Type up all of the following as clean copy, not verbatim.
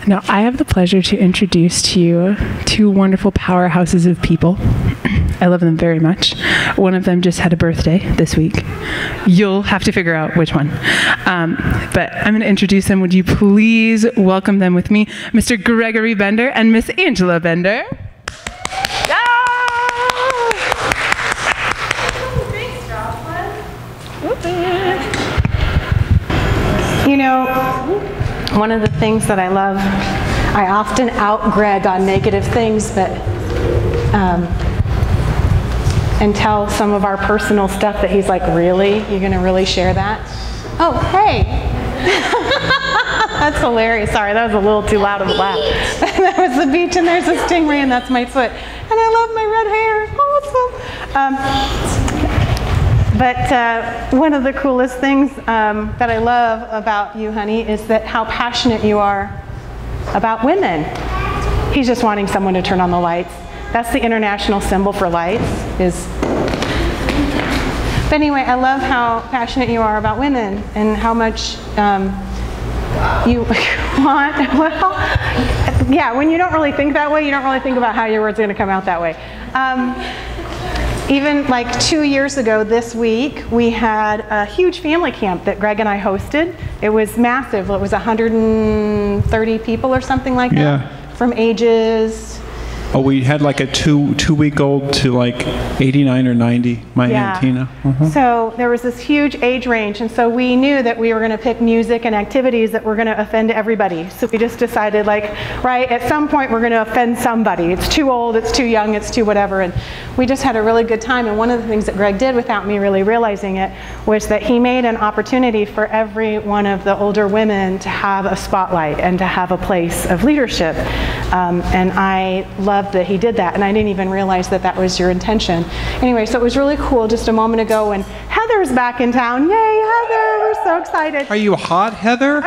Now, I have the pleasure to introduce to you two wonderful powerhouses of people. I love them very much. One of them just had a birthday this week. You'll have to figure out which one. But I'm going to introduce them. Would you please welcome them with me, Mr. Gregory Bender and Miss Angela Bender. You know, one of the things that I love, I often out-Greg on negative things, but and tell some of our personal stuff that he's like, really? You're going to really share that? Oh, hey. That's hilarious. Sorry, that was a little too loud of a laugh. That was the beach, and there's a stingray, and that's my foot. And I love my red hair. Awesome. But one of the coolest things that I love about you, honey, is that how passionate you are about women. He's just wanting someone to turn on the lights. That's the international symbol for lights. But anyway, I love how passionate you are about women and how much you want. Well, yeah, when you don't really think that way, you don't really think about how your word's going to come out that way. Even like 2 years ago this week, we had a huge family camp that Greg and I hosted. It was massive. It was 130 people or something like that. Yeah. From ages... Oh, we had like a two-week-old to like 89 or 90, my Aunt Tina. So there was this huge age range, and so we knew that we were going to pick music and activities that were going to offend everybody. So we just decided, like, right, at some point we're going to offend somebody. It's too old, it's too young, it's too whatever, and we just had a really good time. And one of the things that Greg did without me really realizing it was that he made an opportunity for every one of the older women to have a spotlight and to have a place of leadership. And I love that he did that, and I didn't even realize that that was your intention. Anyway, so it was really cool just a moment ago, and Heather's back in town. Yay, Heather, we're so excited. Are you hot, Heather?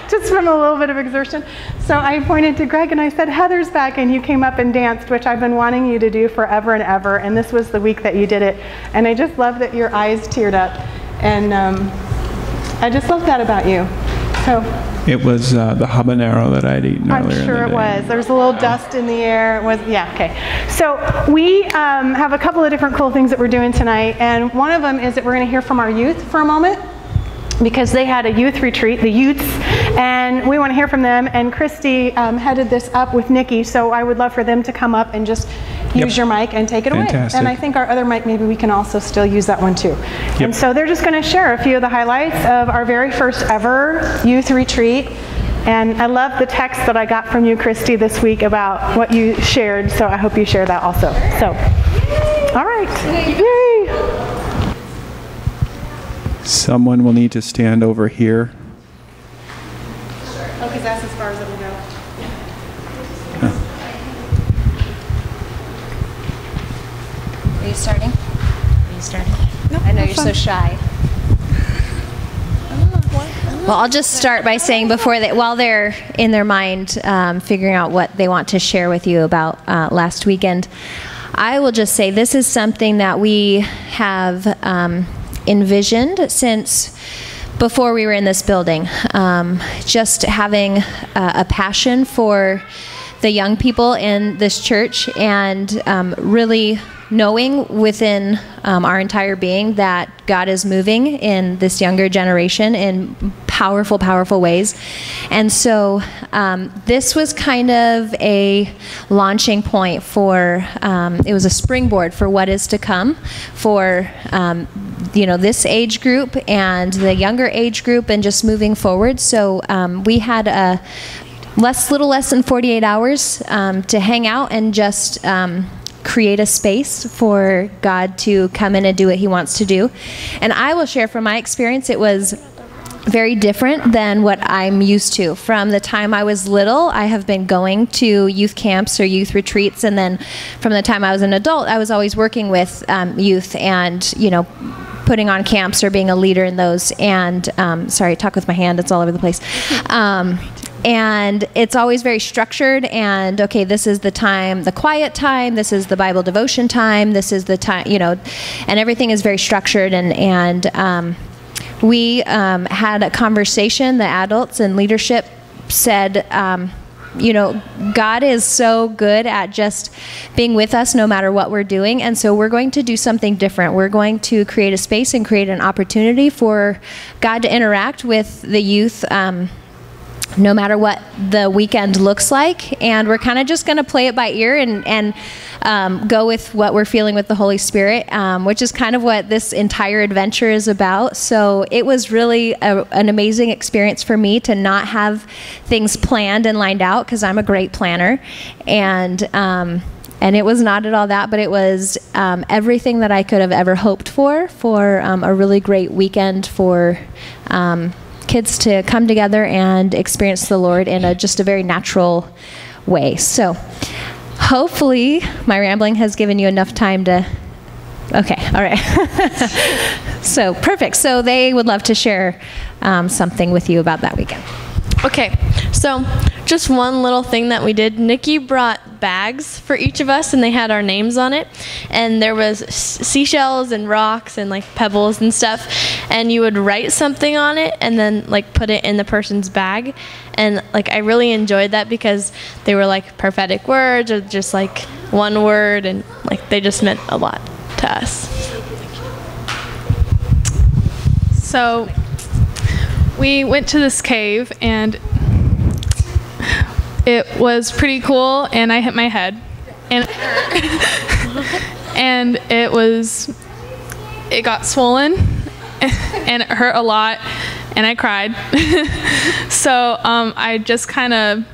Just from a little bit of exertion. So I pointed to Greg and I said, Heather's back, and you came up and danced, which I've been wanting you to do forever and ever, and this was the week that you did it. And I just love that your eyes teared up, and I just love that about you. So. It was the habanero that I'd eaten earlier. I'm sure it was. There was a little dust in the air. It was, yeah, okay. So we have a couple of different cool things that we're doing tonight, and one of them is that we're going to hear from our youth for a moment, because they had a youth retreat, the youths, and we want to hear from them. And Christy headed this up with Nikki, so I would love for them to come up and just use your mic and take it away. And I think our other mic, maybe we can also still use that one too. And so they're just going to share a few of the highlights of our very first ever youth retreat. And I love the text that I got from you, Christy, this week about what you shared, so I hope you share that also. So, all right. Yay! Someone will need to stand over here. Oh, because that's as far as it will go. Are you starting? Are you starting? No, I know you're so shy. Well, I'll just start by saying while they're in their mind figuring out what they want to share with you about last weekend, I will just say this is something that we have envisioned since before we were in this building. Just having a passion for the young people in this church, and really knowing within our entire being that God is moving in this younger generation in powerful, powerful ways. And so this was kind of a launching point for, it was a springboard for what is to come for this age group and the younger age group, and just moving forward. So we had a little less than 48 hours to hang out and just create a space for God to come in and do what he wants to do. And I will share from my experience, it was very different than what I'm used to. From the time I was little, I have been going to youth camps or youth retreats, and then from the time I was an adult, I was always working with youth and, putting on camps or being a leader in those. And, sorry, I talk with my hand, it's all over the place. And it's always very structured, and okay, this is the time, the quiet time, this is the Bible devotion time, this is the time, and everything is very structured. And we had a conversation, the adults and leadership said, God is so good at just being with us no matter what we're doing. And so we're going to do something different. We're going to create a space and create an opportunity for God to interact with the youth, no matter what the weekend looks like. And we're kind of just going to play it by ear and go with what we're feeling with the Holy Spirit, which is kind of what this entire adventure is about. So it was really an amazing experience for me to not have things planned and lined out, because I'm a great planner. And it was not at all that, but it was everything that I could have ever hoped for a really great weekend for kids to come together and experience the Lord in just a very natural way. So hopefully my rambling has given you enough time to, okay, all right. So perfect. So they would love to share something with you about that weekend. Okay, so just one little thing that we did. Nikki brought bags for each of us, and they had our names on it. And there was seashells and rocks and like pebbles and stuff. And you would write something on it and then like put it in the person's bag. And like I really enjoyed that because they were like prophetic words or just like one word, and like they just meant a lot to us. So we went to this cave, and it was pretty cool, and I hit my head, and it hurt. And it got swollen, and it hurt a lot, and I cried. So I just kind of,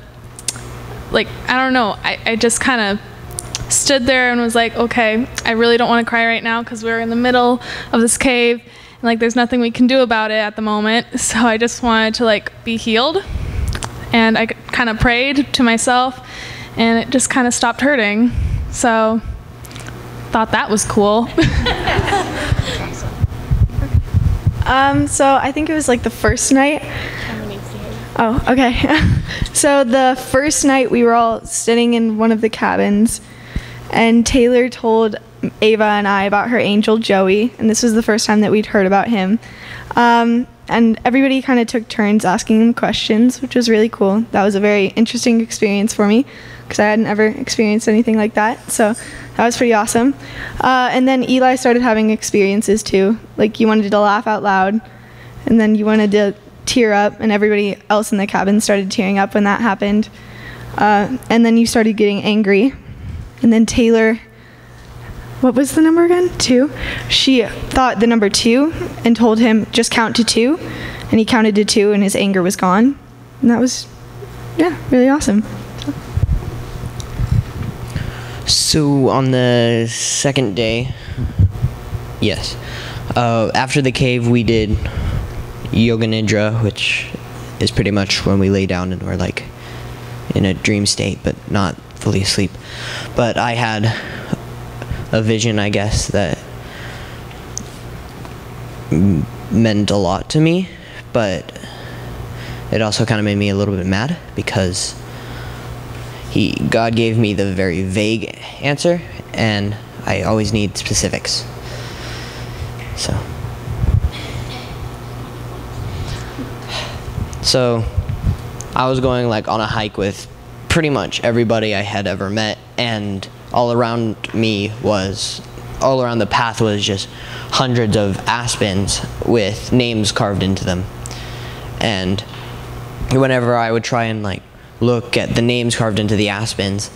like, I don't know, I just kind of stood there and was like, okay, I really don't want to cry right now because we're in the middle of this cave. Like, there's nothing we can do about it at the moment. So I just wanted to like be healed, and I kind of prayed to myself, and it just kind of stopped hurting. So thought that was cool. So I think it was like the first night. Oh, okay. So the first night we were all sitting in one of the cabins, and Taylor told Ava and I about her angel Joey, and this was the first time that we'd heard about him. And everybody kind of took turns asking him questions, which was really cool. That was a very interesting experience for me because I hadn't ever experienced anything like that. So that was pretty awesome. And then Eli started having experiences too. Like, you wanted to laugh out loud, and then you wanted to tear up, and everybody else in the cabin started tearing up when that happened. And then you started getting angry. And then Taylor, what was the number again? 2? She thought the number 2 and told him just count to 2, and he counted to 2 and his anger was gone. And that was, yeah, really awesome. So on the second day, yes, after the cave we did yoga nidra, which is pretty much when we lay down and we're like in a dream state but not fully asleep. But I had a vision, I guess, that meant a lot to me, but it also kind of made me a little bit mad because God gave me the very vague answer, and I always need specifics. So I was going like on a hike with pretty much everybody I had ever met, and all around the path was just hundreds of aspens with names carved into them. And whenever I would try and like look at the names carved into the aspens,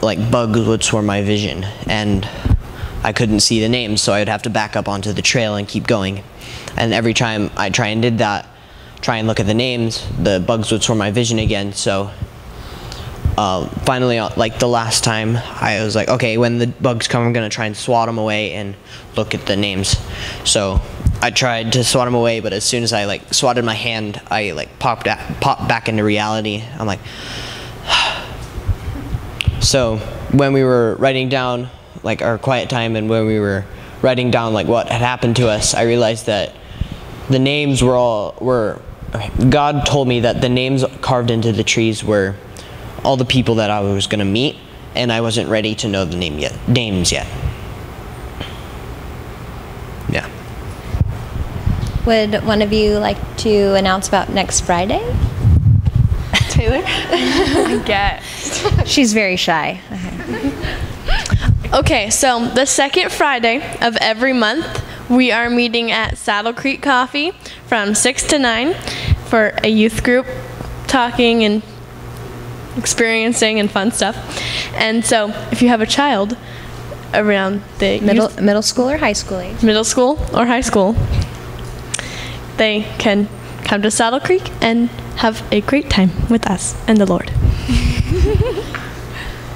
like bugs would swarm my vision, and I couldn't see the names, so I would have to back up onto the trail and keep going. And every time I try and look at the names, the bugs would swarm my vision again. So finally, like the last time, I was like, okay, when the bugs come, I'm gonna try and swat them away and look at the names. So I tried to swat them away, but as soon as I like swatted my hand, I like popped back into reality. I'm like, so when we were writing down like our quiet time, and when we were writing down like what had happened to us, I realized that the names were God told me that the names carved into the trees were all the people that I was going to meet, and I wasn't ready to know the names yet. Yeah. Would one of you like to announce about next Friday? Taylor? I get. She's very shy. Okay, so the second Friday of every month, we are meeting at Saddle Creek Coffee from 6 to 9 for a youth group, talking and experiencing and fun stuff. And so if you have a child around the Middle school or high school age? Middle school or high school, they can come to Saddle Creek and have a great time with us and the Lord.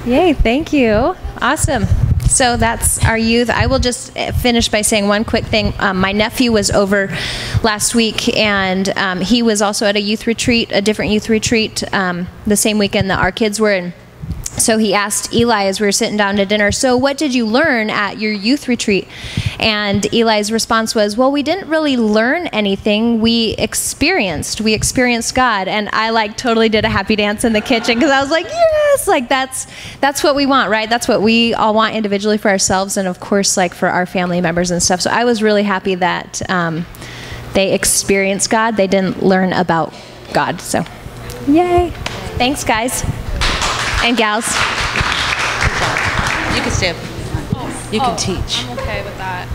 Yay, thank you. Awesome. So that's our youth. I will just finish by saying one quick thing. My nephew was over last week, and he was also at a youth retreat, a different youth retreat, the same weekend that our kids were in. So he asked Eli as we were sitting down to dinner, so what did you learn at your youth retreat? And Eli's response was, well, we didn't really learn anything. We experienced God. And I totally did a happy dance in the kitchen because I was like, yes, that's what we want, right? That's what we all want individually for ourselves and of course for our family members and stuff. So I was really happy that they experienced God. They didn't learn about God. So yay. Thanks, guys. And gals. You can stay up. You can teach. I'm okay with that.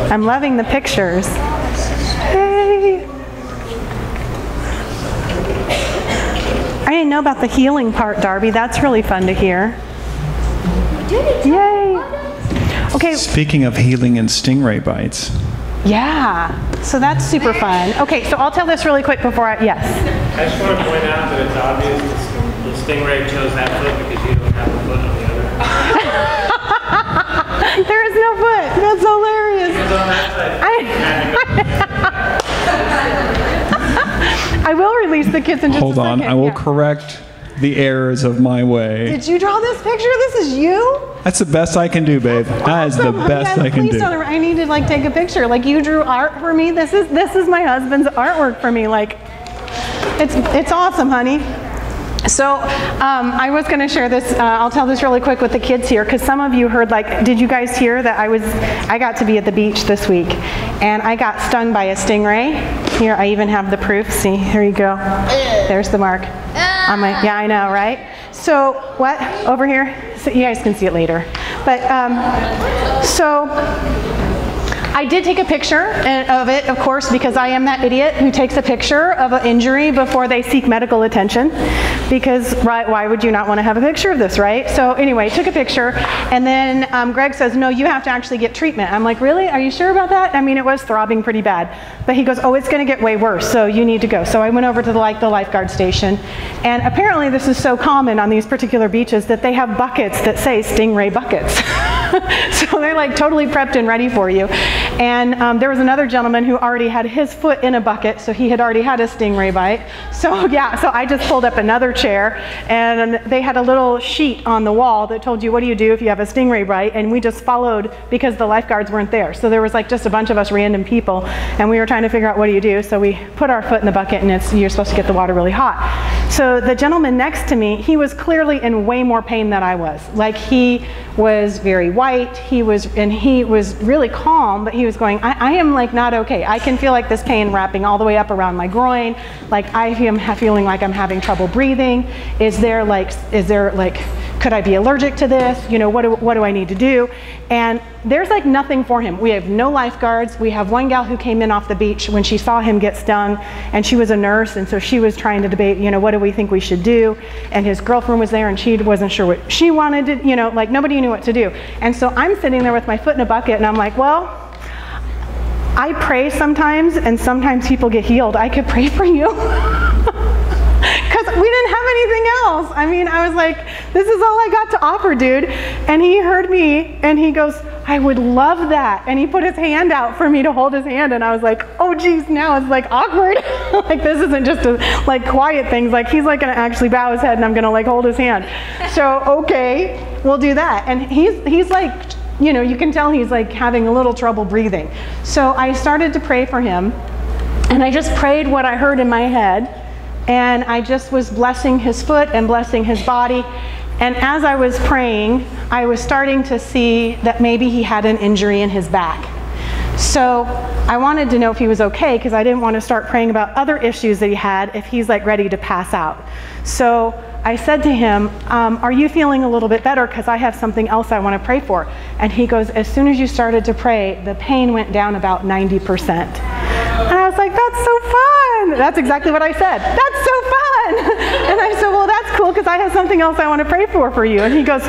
I'm loving the pictures. Hey. I didn't know about the healing part, Darby. That's really fun to hear. Yay. Okay. Speaking of healing and stingray bites. Yeah, so that's super fun. Okay, so I'll tell this really quick before yes. I just want to point out that it's obvious the stingray chose that foot because you don't have a foot on the other. There is no foot. That's hilarious. It's on that side. I will release the kids in just a second. Hold on, I will correct the errors of my way. Did you draw this picture? This is you? That's the best I can do, babe. That is the best I can do. I need to take a picture. You drew art for me. This is my husband's artwork for me. It's awesome, honey. So I was going to share this. I'll tell this really quick with the kids here because some of you heard did you guys hear that I got to be at the beach this week and I got stung by a stingray. Here, I even have the proof. See, here you go. There's the mark. Yeah, I know, right? So what? Over here? So you guys can see it later. But so I did take a picture of it, of course, because I am that idiot who takes a picture of an injury before they seek medical attention. Because why would you not want to have a picture of this, right? So anyway, took a picture, and then Greg says, no, you have to actually get treatment. I'm like, really? Are you sure about that? I mean, it was throbbing pretty bad. But he goes, oh, it's going to get way worse, so you need to go. So I went over to the lifeguard station, and apparently this is so common on these particular beaches that they have buckets that say stingray buckets. So they're totally prepped and ready for you. And there was another gentleman who already had his foot in a bucket, so he had already had a stingray bite. So yeah, so I just pulled up another chair, and they had a little sheet on the wall that told you what do you do if you have a stingray bite, and we just followed because the lifeguards weren't there. So there was just a bunch of us random people, and we were trying to figure out what do you do. So we put our foot in the bucket, and you're supposed to get the water really hot. So the gentleman next to me, he was clearly in way more pain than I was. He was very white, he was really calm, but he was going, I am not okay. I can feel this pain wrapping all the way up around my groin. I am feeling like I'm having trouble breathing. Is there could I be allergic to this? What do I need to do? And there's nothing for him. We have no lifeguards. We have one gal who came in off the beach when she saw him get stung, and she was a nurse, and so she was trying to debate, what do we think we should do? And his girlfriend was there, and she wasn't sure what she wanted to, nobody knew what to do. And so I'm sitting there with my foot in a bucket, and I'm like, well, I pray sometimes, and sometimes people get healed. I could pray for you. Because we didn't have anything else. I mean, I was like, this is all I got to offer, dude. And he heard me, and he goes, I would love that. And he put his hand out for me to hold his hand, and I was like, oh geez, now it's awkward. This isn't just a quiet things. He's gonna actually bow his head, and I'm gonna hold his hand. So okay, we'll do that. And he's you can tell he's having a little trouble breathing. So I started to pray for him, and I just prayed what I heard in my head, and I just was blessing his foot and blessing his body. And as I was praying, I was starting to see that maybe he had an injury in his back. So I wanted to know if he was okay, because I didn't want to start praying about other issues that he had if he's like ready to pass out. So I said to him, are you feeling a little bit better? Because I have something else I want to pray for. And he goes, as soon as you started to pray, the pain went down about 90%. And I was like, that's so fun. That's exactly what I said. That's so fun. And I said, well, that's cool, because I have something else I want to pray for you. And he goes,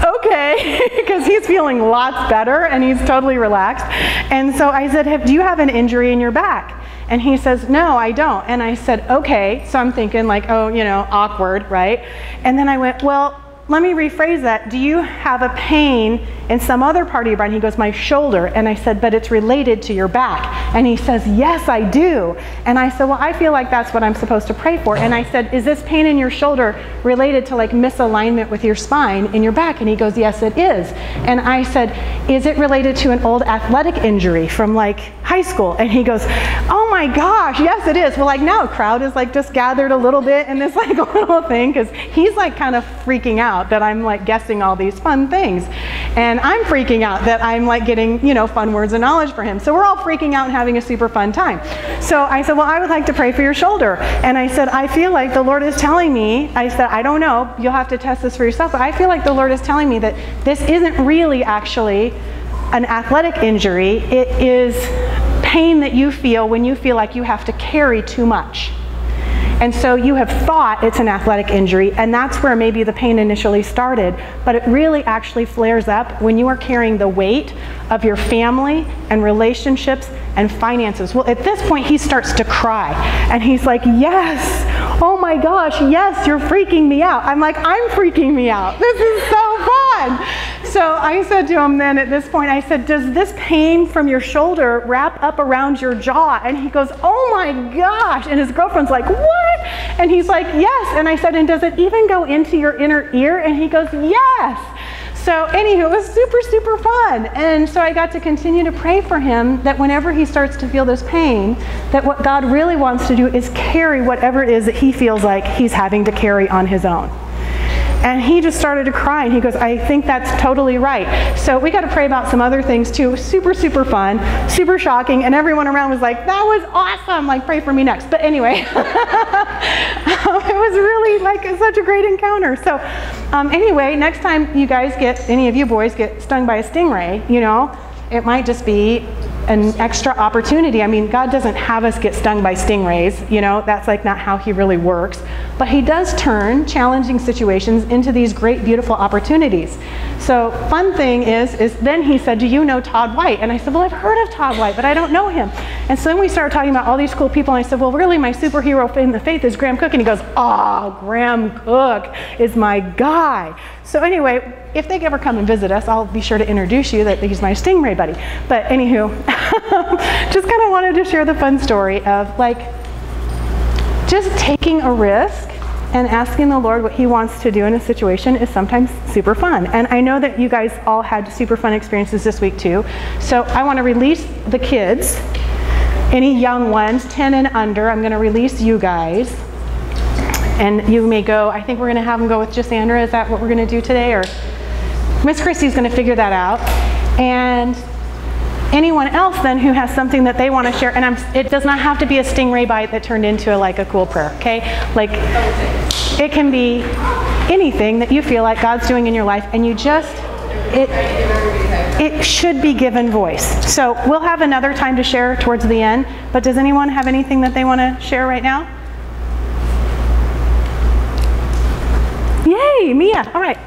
okay, because he's feeling lots better and he's totally relaxed. And so I said, do you have an injury in your back? And he says, no, I don't. And I said, okay. So I'm thinking like, oh, you know, awkward, right? And then I went, well, let me rephrase that. Do you have a pain in some other part of your body? He goes, my shoulder. And I said, but it's related to your back. And he says, yes, I do. And I said, well, I feel like that's what I'm supposed to pray for. And I said, is this pain in your shoulder related to like misalignment with your spine in your back? And he goes, yes, it is. And I said, is it related to an old athletic injury from like high school? And he goes, oh my gosh, yes, it is. Well, like now a crowd is like just gathered a little bit in this like little thing, because he's like kind of freaking out that I'm like guessing all these fun things. And I'm freaking out that I'm like getting, you know, fun words of knowledge for him. So we're all freaking out and having a super fun time. So I said, well, I would like to pray for your shoulder. And I said, I feel like the Lord is telling me, I said, I don't know, you'll have to test this for yourself, but I feel like the Lord is telling me that this isn't really actually an athletic injury. It is pain that you feel when you feel like you have to carry too much. And so you have thought it's an athletic injury, and that's where maybe the pain initially started, but it really actually flares up when you are carrying the weight of your family and relationships and finances. Well, at this point, he starts to cry, and he's like, yes, oh my gosh, yes, you're freaking me out. I'm like, I'm freaking me out. This is so fun. So I said to him then at this point, I said, does this pain from your shoulder wrap up around your jaw? And he goes, oh my gosh. And his girlfriend's like, what? And he's like, yes. And I said, and does it even go into your inner ear? And he goes, yes. So anywho, it was super, super fun. And so I got to continue to pray for him that whenever he starts to feel this pain, that what God really wants to do is carry whatever it is that he feels like he's having to carry on his own. And he just started to cry, and he goes, I think that's totally right. So we got to pray about some other things too. Super, super fun, super shocking, and everyone around was like, that was awesome, like pray for me next. But anyway, it was really like such a great encounter. So anyway, next time you guys any of you boys get stung by a stingray, you know, it might just be an extra opportunity. I mean, God doesn't have us get stung by stingrays, you know, that's like not how he really works. But he does turn challenging situations into these great, beautiful opportunities. So fun thing is then he said, do you know Todd White? And I said, well, I've heard of Todd White, but I don't know him. And so then we started talking about all these cool people, and I said, well, really my superhero in the faith is Graham Cook. And he goes, oh, Graham Cook is my guy. So anyway, if they ever come and visit us, I'll be sure to introduce you that he's my stingray buddy. But anywho, just kind of wanted to share the fun story of like just taking a risk and asking the Lord what he wants to do in a situation is sometimes super fun. And I know that you guys all had super fun experiences this week too. So I want to release the kids, any young ones, 10 and under. I'm going to release you guys. And you may go, I think we're going to have them go with Gisandra. Is that what we're going to do today? Or Miss Christie's going to figure that out. And anyone else then who has something that they want to share, and it does not have to be a stingray bite that turned into like a cool prayer, okay? Like it can be anything that you feel like God's doing in your life, and you just, it should be given voice. So we'll have another time to share towards the end, but does anyone have anything that they want to share right now? Yay, Mia, all right.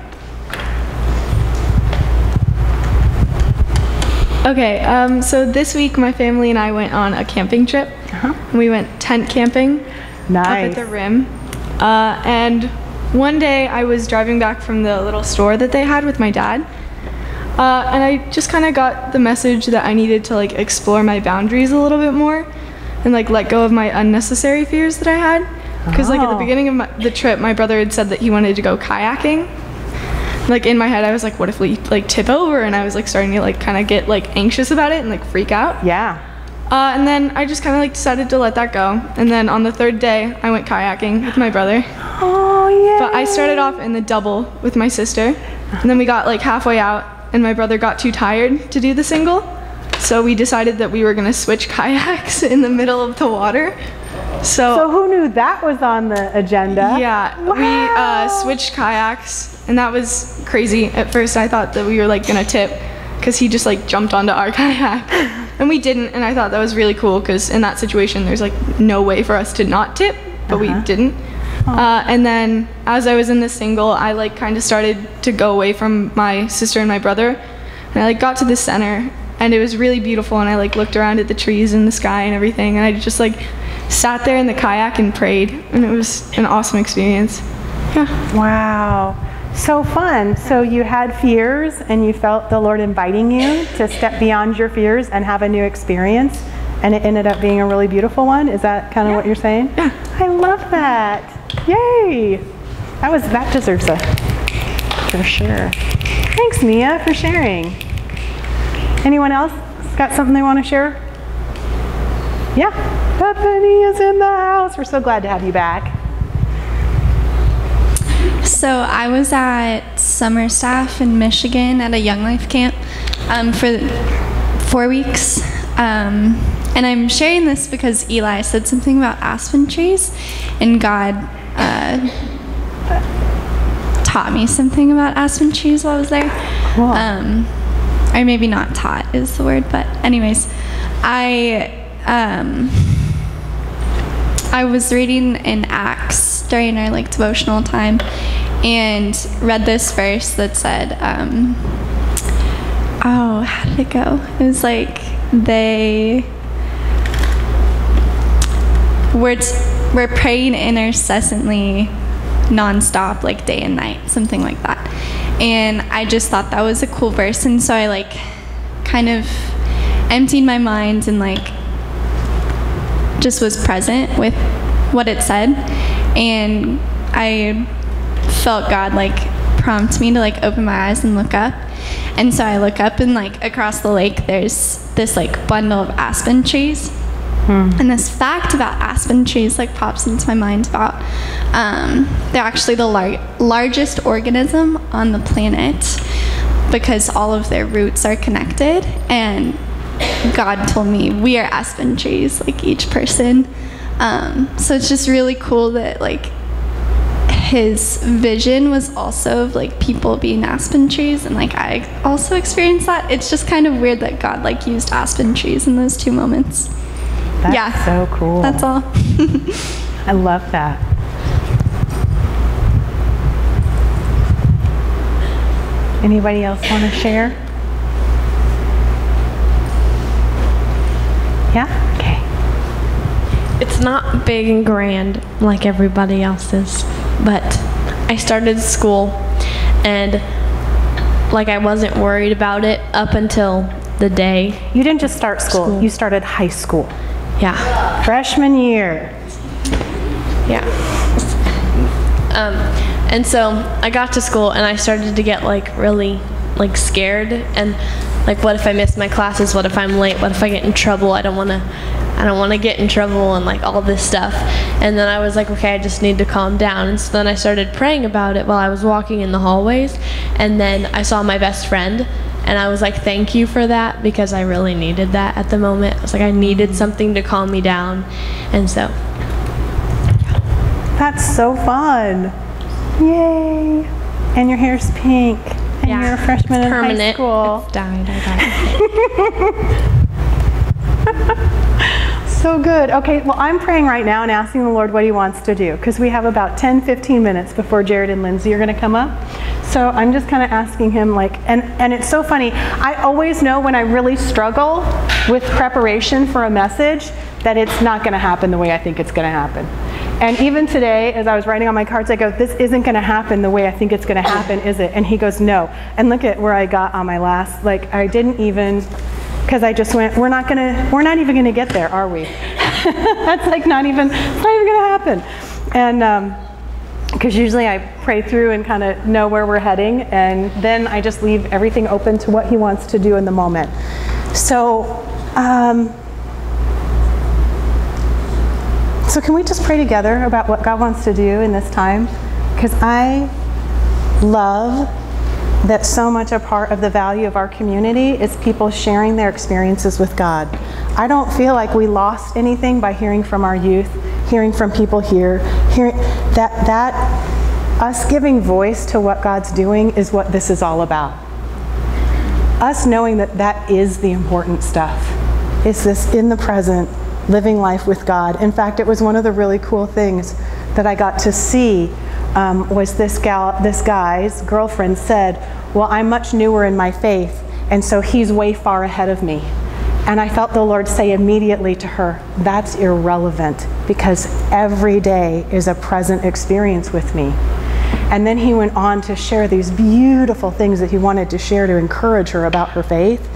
Okay, so this week my family and I went on a camping trip. We went tent camping up at the Rim. And one day I was driving back from the little store that they had with my dad. And I just kind of got the message that I needed to like explore my boundaries a little bit more and like let go of my unnecessary fears that I had. Because like at the beginning of the trip, my brother had said that he wanted to go kayaking. Like in my head, I was like, what if we like tip over? And I was like starting to like kind of get like anxious about it and like freak out. Yeah. And then I just kind of like decided to let that go. And then on the third day, I went kayaking with my brother. Oh, yeah. But I started off in the double with my sister. And then we got like halfway out, and my brother got too tired to do the single. So we decided that we were going to switch kayaks in the middle of the water. So who knew that was on the agenda? Yeah, wow. We switched kayaks, and that was crazy. At first I thought that we were like going to tip, because he just like jumped onto our kayak. And we didn't, and I thought that was really cool, because in that situation there's like no way for us to not tip, but we didn't. And then as I was in the single, I like kind of started to go away from my sister and my brother, and I like got to the center, and it was really beautiful, and I like looked around at the trees and the sky and everything, and I just like sat there in the kayak and prayed, and it was an awesome experience. Yeah. Wow. So fun. So you had fears, and you felt the Lord inviting you to step beyond your fears and have a new experience, and it ended up being a really beautiful one. Is that kind of what you're saying? Yeah. I love that. Yay. That deserves a, for sure. Thanks, Mia, for sharing. Anyone else got something they want to share? Yeah. Bethany is in the house. We're so glad to have you back. So I was at summer staff in Michigan at a Young Life camp for 4 weeks. And I'm sharing this because Eli said something about aspen trees, and God taught me something about aspen trees while I was there. Cool. Or maybe not taught is the word, but anyways, I was reading in Acts during our like devotional time, and read this verse that said, oh, how did it go? It was like we're praying incessantly, nonstop, like day and night, something like that. And I just thought that was a cool verse, and so I like kind of emptied my mind and like just was present with what it said, and I felt God like prompt me to like open my eyes and look up. And so I look up, and like across the lake there's this like bundle of aspen trees. And this fact about aspen trees like pops into my mind about they're actually the largest organism on the planet, because all of their roots are connected. And God told me we are aspen trees, like each person. So it's just really cool that like his vision was also of like people being aspen trees, and like I also experienced that. It's just kind of weird that God like used aspen trees in those two moments. That's so cool. That's all. I love that. Anybody else want to share? Yeah? Okay. It's not big and grand like everybody else's, but I started school, and like I wasn't worried about it up until the day. You didn't just start school. You started high school. Yeah. Freshman year. Yeah. And so I got to school, and I started to get like really like scared, and like what if I miss my classes? What if I'm late? What if I get in trouble? I don't want to get in trouble, and like all this stuff. And then I was like, okay, I just need to calm down. And so then I started praying about it while I was walking in the hallways, and then I saw my best friend, and I was like, thank you for that, because I really needed that at the moment. I was like, I needed something to calm me down. And so that's so fun. Yay. And your hair's pink. And you're a freshman in high school. It's dyed. I got it. So good. Okay, well, I'm praying right now and asking the Lord what he wants to do, because we have about 10-15 minutes before Jared and Lindsay are going to come up. So I'm just kind of asking him, like, and it's so funny. I always know when I really struggle with preparation for a message that it's not going to happen the way I think it's going to happen. And even today, as I was writing on my cards, I go, this isn't going to happen the way I think it's going to happen, is it? And he goes, no. And look at where I got on my last, like, I didn't even, because I just went, we're not even going to get there, are we? That's like it's not even going to happen. And because usually I pray through and kind of know where we're heading, and then I just leave everything open to what he wants to do in the moment. So So can we just pray together about what God wants to do in this time? Because I love that so much a part of the value of our community is people sharing their experiences with God. I don't feel like we lost anything by hearing from our youth, hearing from people here, hearing that us giving voice to what God's doing is what this is all about. Us knowing that that is the important stuff. It's this in the present, living life with God. In fact, it was one of the really cool things that I got to see was this guy's girlfriend said, well, I'm much newer in my faith, and so he's way far ahead of me. And I felt the Lord say immediately to her, that's irrelevant, because every day is a present experience with me. And then he went on to share these beautiful things that he wanted to share to encourage her about her faith.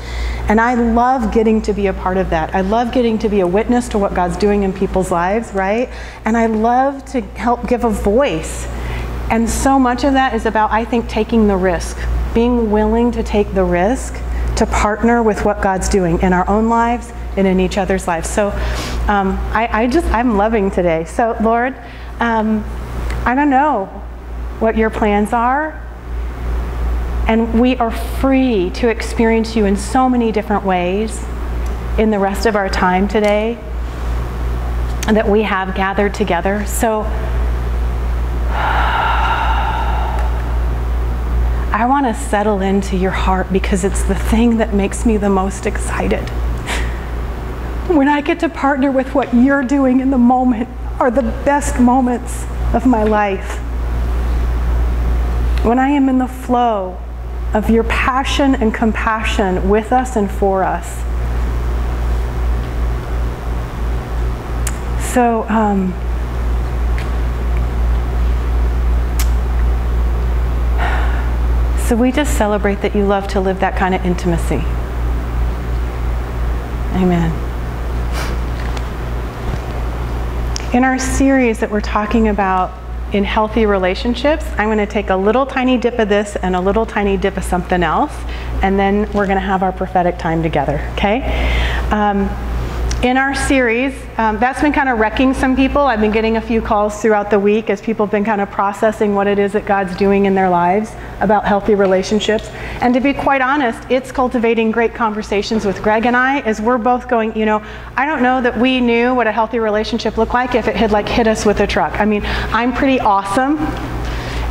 And I love getting to be a part of that. I love getting to be a witness to what God's doing in people's lives, right? And I love to help give a voice. And so much of that is about, I think, taking the risk, being willing to take the risk to partner with what God's doing in our own lives and in each other's lives. So I'm loving today. So Lord, I don't know what your plans are, and we are free to experience you in so many different ways in the rest of our time today that we have gathered together. So I want to settle into your heart, because it's the thing that makes me the most excited. When I get to partner with what you're doing in the moment are the best moments of my life. When I am in the flow of your passion and compassion with us and for us. So we just celebrate that you love to live that kind of intimacy. Amen. In our series that we're talking about in healthy relationships, I'm going to take a little tiny dip of this and a little tiny dip of something else, and then we're going to have our prophetic time together, okay? In our series, that's been kind of wrecking some people. I've been getting a few calls throughout the week as people have been kind of processing what it is that God's doing in their lives about healthy relationships. And to be quite honest, it's cultivating great conversations with Greg and I as we're both going, you know, I don't know that we knew what a healthy relationship looked like if it had like hit us with a truck. I mean, I'm pretty awesome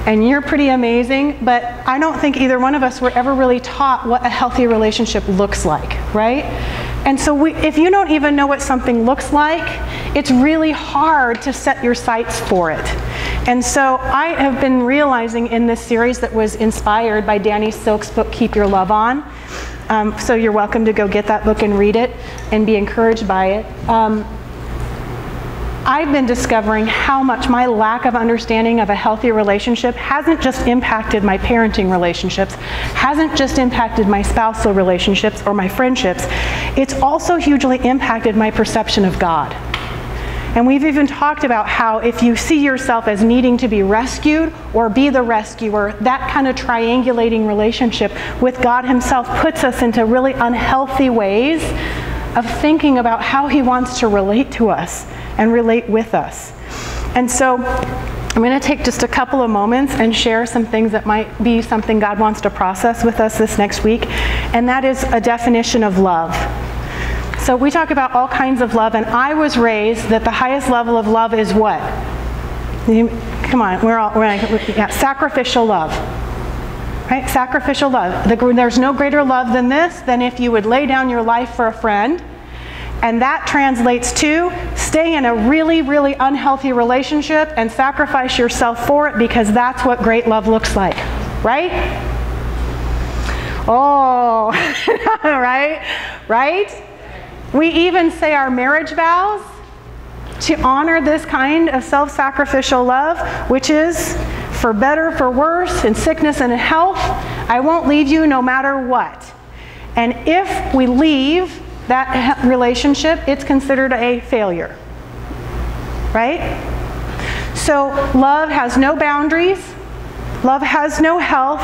and you're pretty amazing, but I don't think either one of us were ever really taught what a healthy relationship looks like, right? And so if you don't even know what something looks like, it's really hard to set your sights for it. And so I have been realizing in this series that was inspired by Danny Silk's book, Keep Your Love On. So you're welcome to go get that book and read it and be encouraged by it. I've been discovering how much my lack of understanding of a healthy relationship hasn't just impacted my parenting relationships, hasn't just impacted my spousal relationships or my friendships, it's also hugely impacted my perception of God. And we've even talked about how if you see yourself as needing to be rescued or be the rescuer, that kind of triangulating relationship with God himself puts us into really unhealthy ways of thinking about how he wants to relate to us and relate with us. And so I'm going to take just a couple of moments and share some things that might be something God wants to process with us this next week, and that is a definition of love. So we talk about all kinds of love, and I was raised that the highest level of love is what? Come on, sacrificial love. Right? Sacrificial love. There's no greater love than this, than if you would lay down your life for a friend. And that translates to stay in a really, really unhealthy relationship and sacrifice yourself for it, because that's what great love looks like. Right? Oh, right? We even say our marriage vows to honor this kind of self-sacrificial love, which is for better, for worse, in sickness and in health, I won't leave you no matter what. And if we leave that relationship, it's considered a failure, right? So love has no boundaries, love has no health,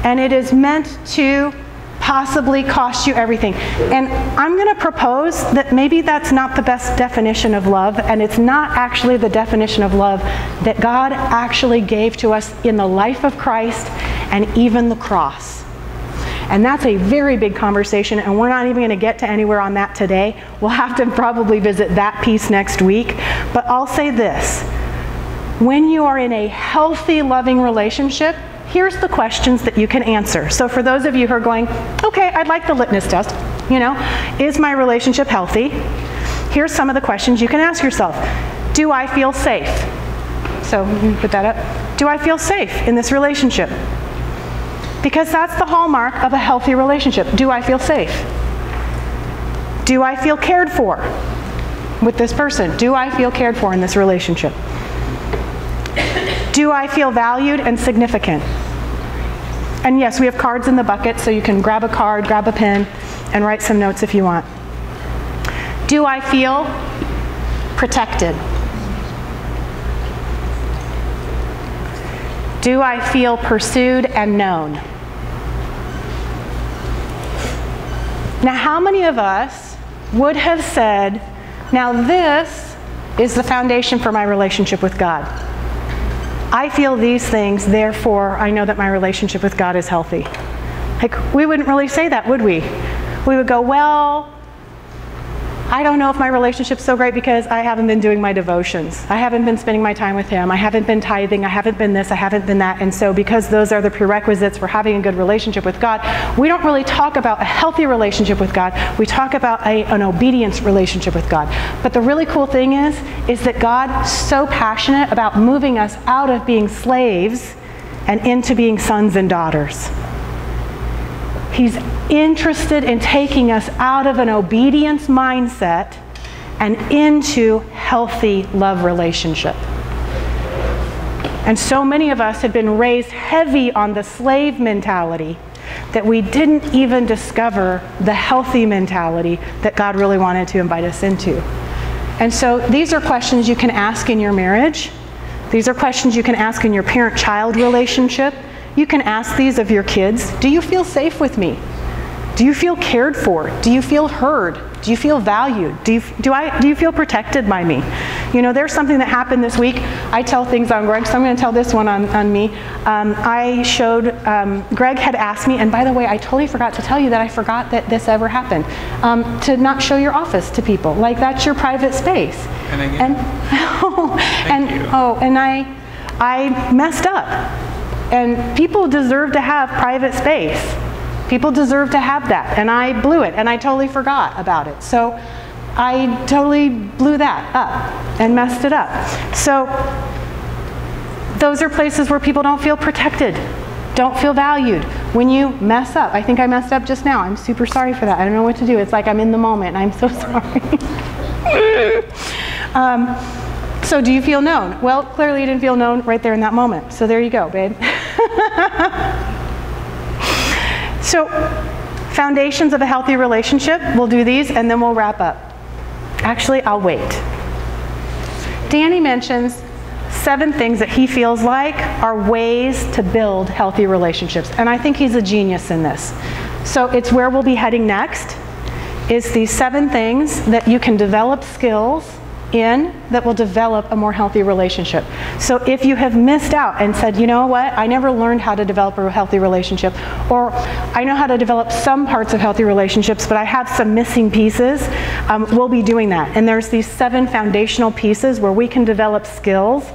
and it is meant to possibly cost you everything. And I'm going to propose that maybe that's not the best definition of love, and it's not actually the definition of love that God actually gave to us in the life of Christ and even the cross. And that's a very big conversation, and we're not even going to get to anywhere on that today. We'll have to probably visit that piece next week. But I'll say this. When you are in a healthy, loving relationship, here's the questions that you can answer. So for those of you who are going, okay, I'd like the litmus test, is my relationship healthy? Here's some of the questions you can ask yourself. Do I feel safe? So you can put that up. Do I feel safe in this relationship? Because that's the hallmark of a healthy relationship. Do I feel safe? Do I feel cared for with this person? Do I feel cared for in this relationship? Do I feel valued and significant? And yes, we have cards in the bucket, so you can grab a card, grab a pen, and write some notes if you want. Do I feel protected? Do I feel pursued and known? Now, how many of us would have said, now this is the foundation for my relationship with God? I feel these things, therefore I know that my relationship with God is healthy. Like, we wouldn't really say that, would we? We would go, well, I don't know if my relationship's so great because I haven't been doing my devotions. I haven't been spending my time with Him. I haven't been tithing. I haven't been this. I haven't been that. And so because those are the prerequisites for having a good relationship with God, we don't really talk about a healthy relationship with God. We talk about an obedience relationship with God. But the really cool thing is that God's so passionate about moving us out of being slaves and into being sons and daughters. He's interested in taking us out of an obedience mindset and into healthy love relationship. And so many of us have been raised heavy on the slave mentality that we didn't even discover the healthy mentality that God really wanted to invite us into. And so these are questions you can ask in your marriage. These are questions you can ask in your parent-child relationship. You can ask these of your kids. Do you feel safe with me? Do you feel cared for? Do you feel heard? Do you feel valued? Do you feel protected by me? There's something that happened this week. I tell things on Greg, so I'm going to tell this one on me. I showed, Greg had asked me, and by the way, I totally forgot to tell you that I forgot that this ever happened, to not show your office to people. Like, that's your private space. And I messed up. And people deserve to have private space. People deserve to have that. And I blew it, and I totally forgot about it. So I totally blew that up and messed it up. So those are places where people don't feel protected, don't feel valued. When you mess up, I think I messed up just now. I'm super sorry for that. I don't know what to do. It's like I'm in the moment, and I'm so sorry. So do you feel known? Well, clearly you didn't feel known right there in that moment. So there you go, babe. So foundations of a healthy relationship, we'll do these and then we'll wrap up. Actually, I'll wait. Danny mentions 7 things that he feels like are ways to build healthy relationships. And I think he's a genius in this. So it's where we'll be heading next, is these 7 things that you can develop skills in that will develop a more healthy relationship. So if you have missed out and said, you know what, I never learned how to develop a healthy relationship, or I know how to develop some parts of healthy relationships, but I have some missing pieces, we'll be doing that. And there's these 7 foundational pieces where we can develop skills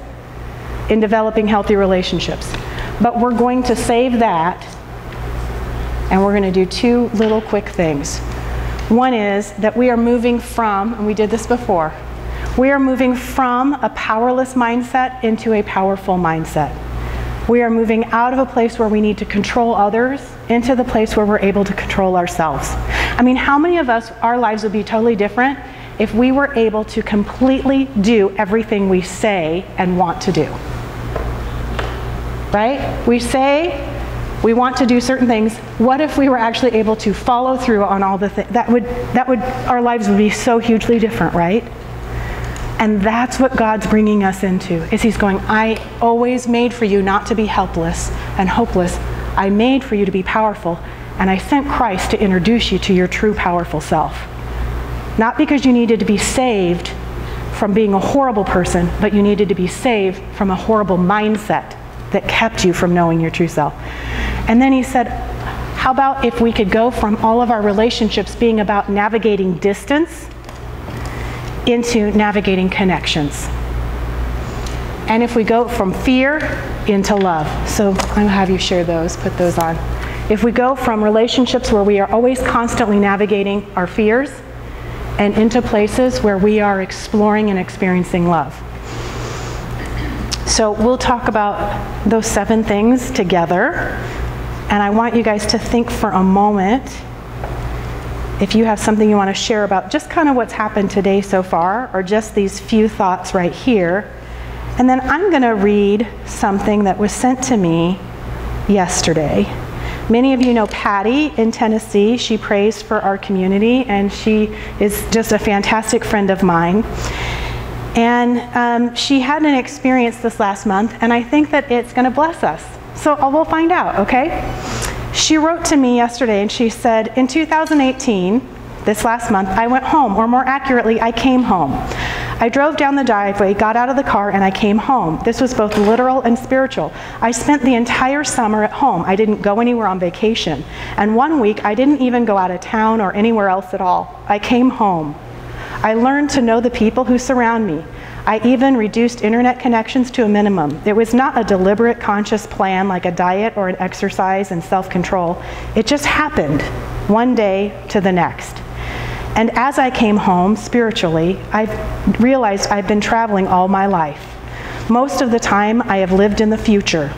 in developing healthy relationships. But we're going to save that, and we're going to do 2 little quick things. One is that we are moving from, and we did this before, we are moving from a powerless mindset into a powerful mindset. We are moving out of a place where we need to control others into the place where we're able to control ourselves. I mean, how many of us, our lives would be totally different if we were able to completely do everything we say and want to do? Right? We say we want to do certain things. What if we were actually able to follow through on all the things? That would, our lives would be so hugely different, right? And that's what God's bringing us into, is He's going, I always made for you not to be helpless and hopeless. I made for you to be powerful. and I sent Christ to introduce you to your true powerful self. Not because you needed to be saved from being a horrible person, but you needed to be saved from a horrible mindset that kept you from knowing your true self. And then he said, how about if we could go from all of our relationships being about navigating distance into navigating connections? And if we go from fear into love. So I'll have you share those, put those on. If we go from relationships where we are always constantly navigating our fears and into places where we are exploring and experiencing love. So we'll talk about those 7 things together. And I want you guys to think for a moment if you have something you want to share about just kind of what's happened today so far, or just these few thoughts right here. And then I'm going to read something that was sent to me yesterday. Many of you know Patty in Tennessee. She prays for our community, and she is just a fantastic friend of mine. And she had an experience this last month, and I think that it's going to bless us. So we'll find out, okay? She wrote to me yesterday, and she said, in 2018, this last month, I went home, or more accurately, I came home. I drove down the driveway, got out of the car, and I came home. This was both literal and spiritual. I spent the entire summer at home. I didn't go anywhere on vacation. And one week, I didn't even go out of town or anywhere else at all. I came home. I learned to know the people who surround me. I even reduced internet connections to a minimum. It was not a deliberate, conscious plan like a diet or an exercise and self-control. It just happened one day to the next. And as I came home spiritually, I realized I've been traveling all my life. Most of the time, I have lived in the future.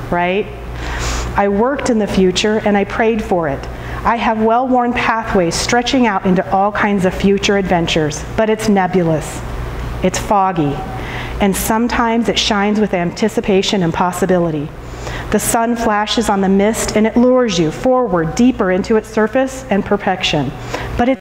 Right? I worked in the future and I prayed for it. I have well-worn pathways stretching out into all kinds of future adventures, but it's nebulous. It's foggy. And sometimes it shines with anticipation and possibility. The sun flashes on the mist and it lures you forward deeper into its surface and perfection. But it's